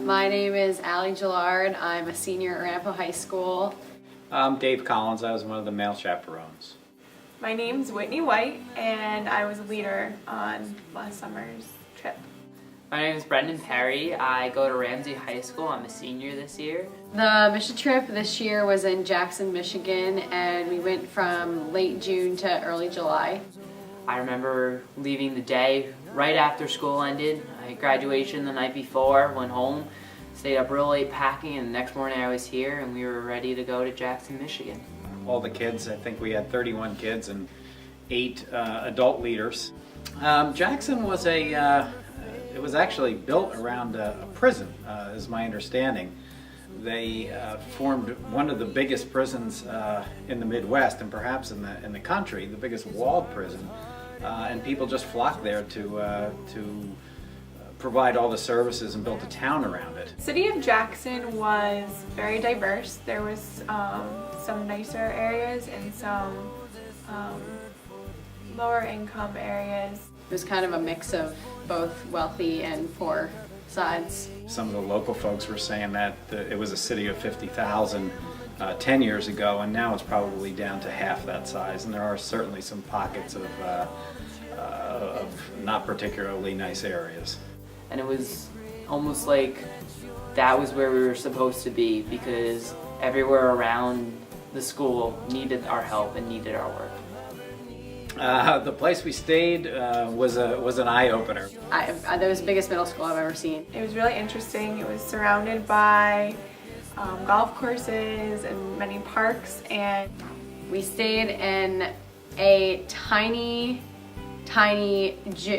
My name is Allie Gillard. I'm a senior at Ramapo High School. I'm Dave Collins. I was one of the male chaperones. My name's Whitney White, and I was a leader on last summer's trip. My name is Brendan Perry. I go to Ramsey High School. I'm a senior this year. The mission trip this year was in Jackson, Michigan, and we went from late June to early July. I remember leaving the day right after school ended. I had graduation the night before, went home, stayed up real late packing, and the next morning I was here and we were ready to go to Jackson, Michigan. All the kids, I think we had 31 kids and 8 adult leaders. Jackson was it was actually built around a prison, is my understanding. They formed one of the biggest prisons in the Midwest and perhaps in the country, the biggest walled prison, and people just flocked there to provide all the services and built a town around it. The city of Jackson was very diverse. There was some nicer areas and some lower income areas. It was kind of a mix of both wealthy and poor sides. Some of the local folks were saying that it was a city of 50,000 10 years ago, and now it's probably down to half that size. And there are certainly some pockets of not particularly nice areas. And it was almost like that was where we were supposed to be, because everywhere around the school needed our help and needed our work. The place we stayed was an eye-opener. That was the biggest middle school I've ever seen. It was really interesting. It was surrounded by golf courses and many parks, and We stayed in a tiny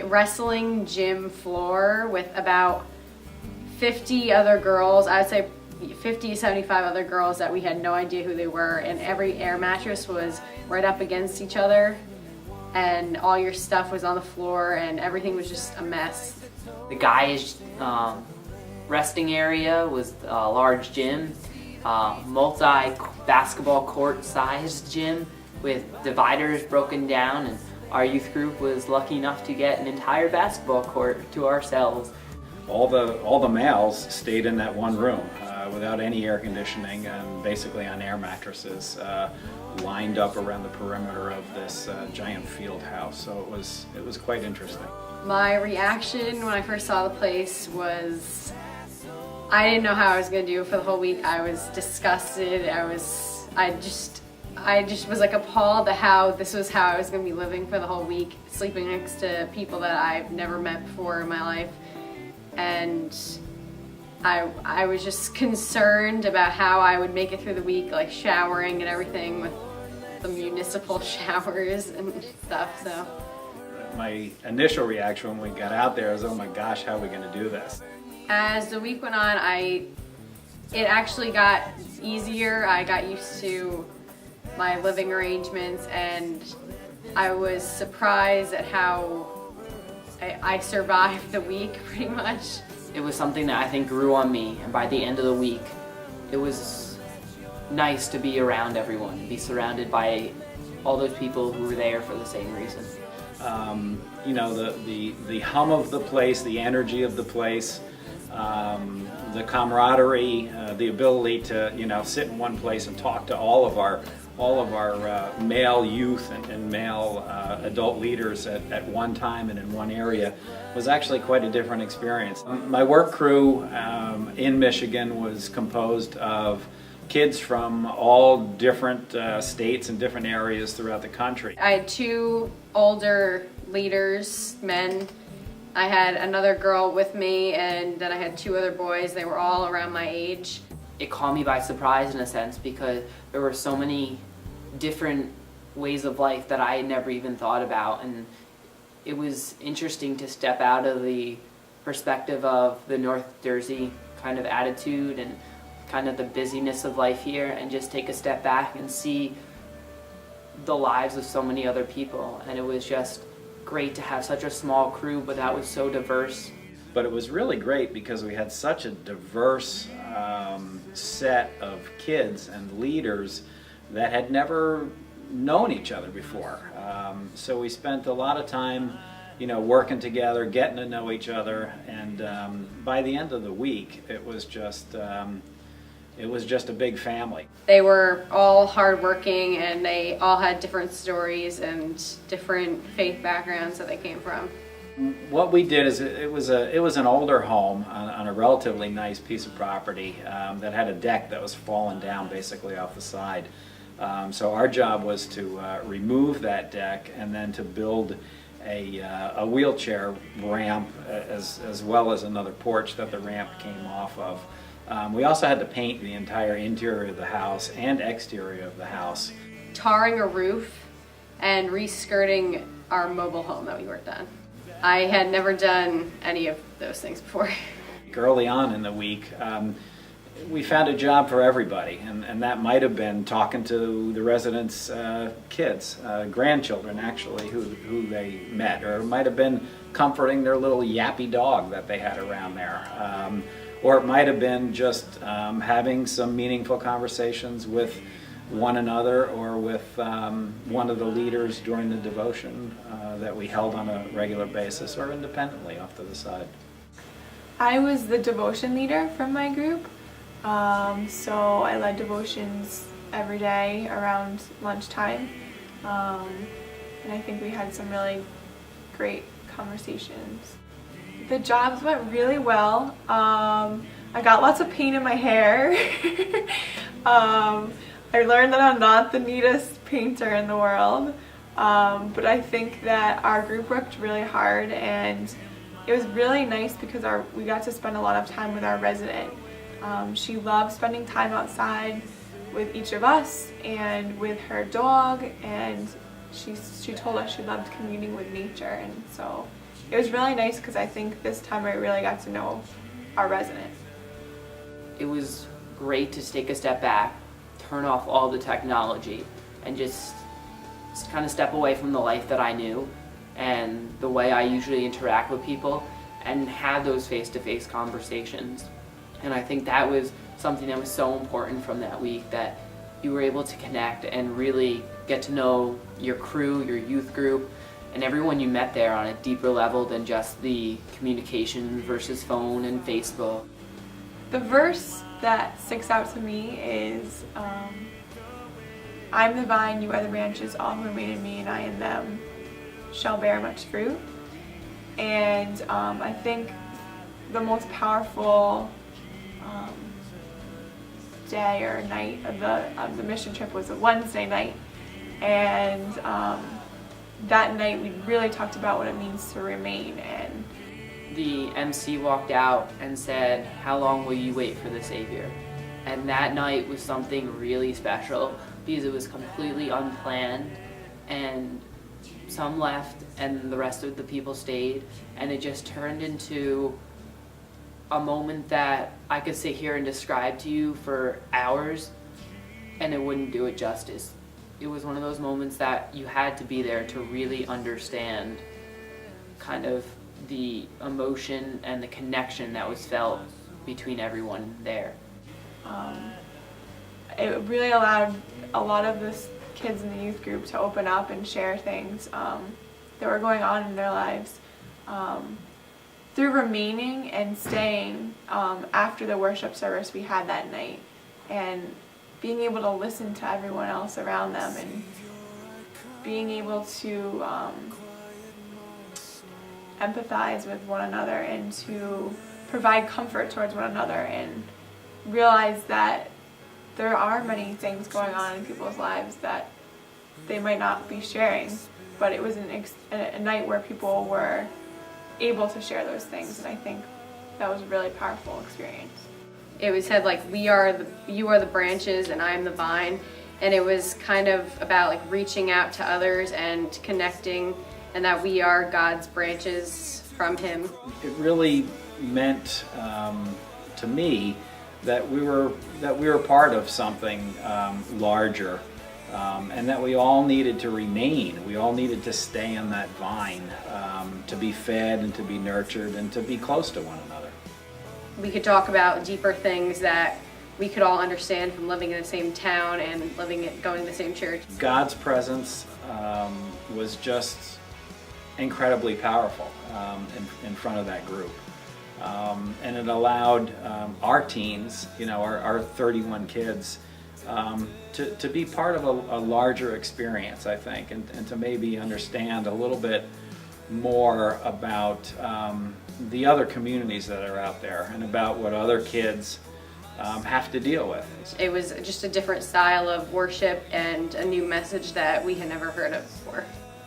wrestling gym floor with about 50 other girls. I would say 50 to 75 other girls that we had no idea who they were, and every air mattress was right up against each other, and all your stuff was on the floor, and everything was just a mess. The guys' resting area was a large gym, multi-basketball court-sized gym with dividers broken down, and our youth group was lucky enough to get an entire basketball court to ourselves. All the males stayed in that one room without any air conditioning and basically on air mattresses lined up around the perimeter of this giant field house. So it was quite interesting. My reaction when I first saw the place was, I didn't know how I was going to do it for the whole week. I was disgusted. I just was like appalled at how this was how I was going to be living for the whole week, sleeping next to people that I've never met before in my life. And I was just concerned about how I would make it through the week, like showering and everything with the municipal showers and stuff. So My initial reaction when we got out there was, oh my gosh, how are we going to do this? as the week went on, it actually got easier. I got used to my living arrangements, and I was surprised at how I survived the week pretty much. It was something that I think grew on me, and by the end of the week, it was nice to be around everyone, be surrounded by all those people who were there for the same reason. You know, the hum of the place, the energy of the place, the camaraderie, the ability to sit in one place and talk to all of our male youth and male adult leaders at one time and in one area was actually quite a different experience. My work crew in Michigan was composed of kids from all different states and different areas throughout the country. I had 2 older leaders, men. I had another girl with me, and then I had 2 other boys. They were all around my age. It caught me by surprise in a sense, because there were so many different ways of life that I had never even thought about, and it was interesting to step out of the perspective of the North Jersey kind of attitude and kind of the busyness of life here, and just take a step back and see the lives of so many other people. And it was just great to have such a small crew, but that was so diverse. But it was really great because we had such a diverse set of kids and leaders that had never known each other before. So we spent a lot of time working together, getting to know each other, and by the end of the week, it was just a big family. They were all hardworking, and they all had different stories and different faith backgrounds that they came from. What we did is it was an older home on a relatively nice piece of property that had a deck that was falling down basically off the side. So our job was to remove that deck and then to build a wheelchair ramp as well as another porch that the ramp came off of. We also had to paint the entire interior of the house and exterior of the house. Tarring a roof and re-skirting our mobile home that we worked on. I had never done any of those things before. Early on in the week, we found a job for everybody, and that might have been talking to the residents' kids, grandchildren actually, who they met, or it might have been comforting their little yappy dog that they had around there. Or it might have been just having some meaningful conversations with one another or with one of the leaders during the devotion that we held on a regular basis or independently off to the side. I was the devotion leader from my group, so I led devotions every day around lunchtime, and I think we had some really great conversations. The jobs went really well. I got lots of paint in my hair. I learned that I'm not the neatest painter in the world, but I think that our group worked really hard, and it was really nice because we got to spend a lot of time with our resident. She loved spending time outside with each of us and with her dog, and she told us she loved communing with nature, and so it was really nice because I think this time I really got to know our resident. It was great to take a step back, turn off all the technology, and just kind of step away from the life that I knew and the way I usually interact with people and have those face-to-face conversations. And I think that was something that was so important from that week, that you were able to connect and really get to know your crew, your youth group, and everyone you met there on a deeper level than just the communication versus phone and Facebook. The verse that sticks out to me is, I'm the vine, you are the branches, all who remain in me and I in them shall bear much fruit. And I think the most powerful day or night of the mission trip was a Wednesday night, and that night we really talked about what it means to remain. And the MC walked out and said, "How long will you wait for the Savior?" And that night was something really special because it was completely unplanned, and some left and the rest of the people stayed, and it just turned into a moment that I could sit here and describe to you for hours and it wouldn't do it justice. It was one of those moments that you had to be there to really understand kind of the emotion and the connection that was felt between everyone there. It really allowed a lot of the kids in the youth group to open up and share things that were going on in their lives. Through remaining and staying after the worship service we had that night, and being able to listen to everyone else around them, and being able to empathize with one another and to provide comfort towards one another, and realize that there are many things going on in people's lives that they might not be sharing, but it was a night where people were able to share those things, and I think that was a really powerful experience. It was said like, you are the branches and I'm the vine, and it was kind of about like reaching out to others and connecting, and that we are God's branches from Him. It really meant to me that we were part of something larger, and that we all needed to remain. We all needed to stay on that vine, to be fed and to be nurtured and to be close to one another. We could talk about deeper things that we could all understand from living in the same town and going to the same church. God's presence was just incredibly powerful in front of that group. And it allowed our teens, our 31 kids, to be part of a larger experience, I think, and to maybe understand a little bit more about the other communities that are out there and about what other kids have to deal with. It was just a different style of worship and a new message that we had never heard of before.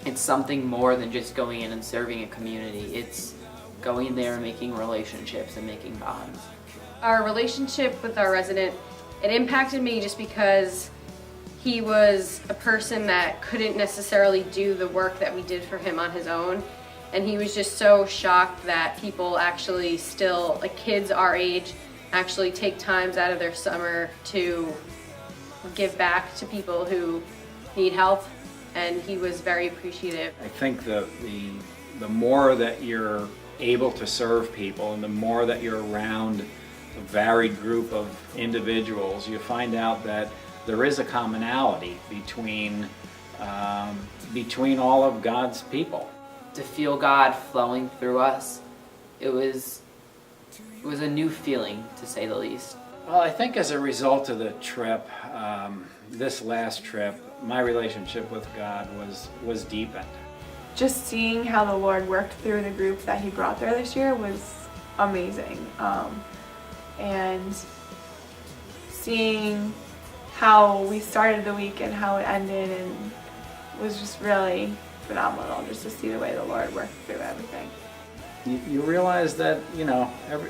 It's something more than just going in and serving a community. It's going there and making relationships and making bonds. Our relationship with our resident, it impacted me just because he was a person that couldn't necessarily do the work that we did for him on his own. And he was just so shocked that people actually still, like kids our age, actually take times out of their summer to give back to people who need help. And he was very appreciative. I think the more that you're able to serve people and the more that you're around a varied group of individuals, you find out that there is a commonality between all of God's people. To feel God flowing through us, it was a new feeling, to say the least. Well, I think as a result of the trip, this last trip, my relationship with God was deepened. Just seeing how the Lord worked through the group that He brought there this year was amazing. And seeing how we started the week and how it ended, and was just really phenomenal just to see the way the Lord worked through everything. You realize that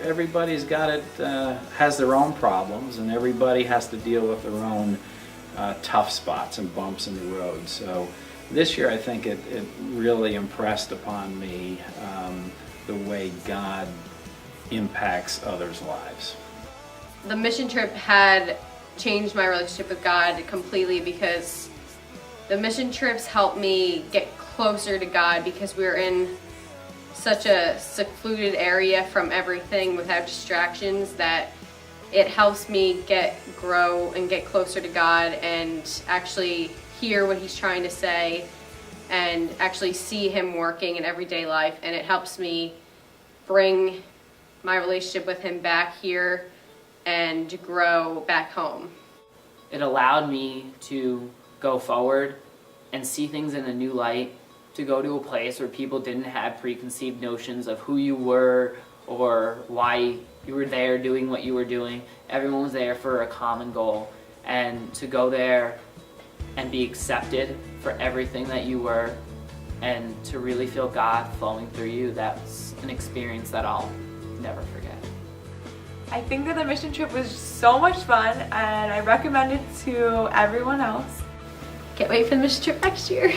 everybody's got it, has their own problems, and everybody has to deal with their own tough spots and bumps in the road. So this year I think it really impressed upon me the way God impacts others' lives. The mission trip had changed my relationship with God completely because the mission trips helped me get closer to God because we were in such a secluded area from everything without distractions that it helps me grow and get closer to God and actually hear what He's trying to say and actually see Him working in everyday life. And it helps me bring my relationship with Him back here and grow back home. It allowed me to go forward and see things in a new light, to go to a place where people didn't have preconceived notions of who you were or why you were there doing what you were doing. Everyone was there for a common goal, and to go there and be accepted for everything that you were and to really feel God flowing through you, that's an experience that I'll never forget. I think that the mission trip was so much fun, and I recommend it to everyone else. Can't wait for the mission trip next year.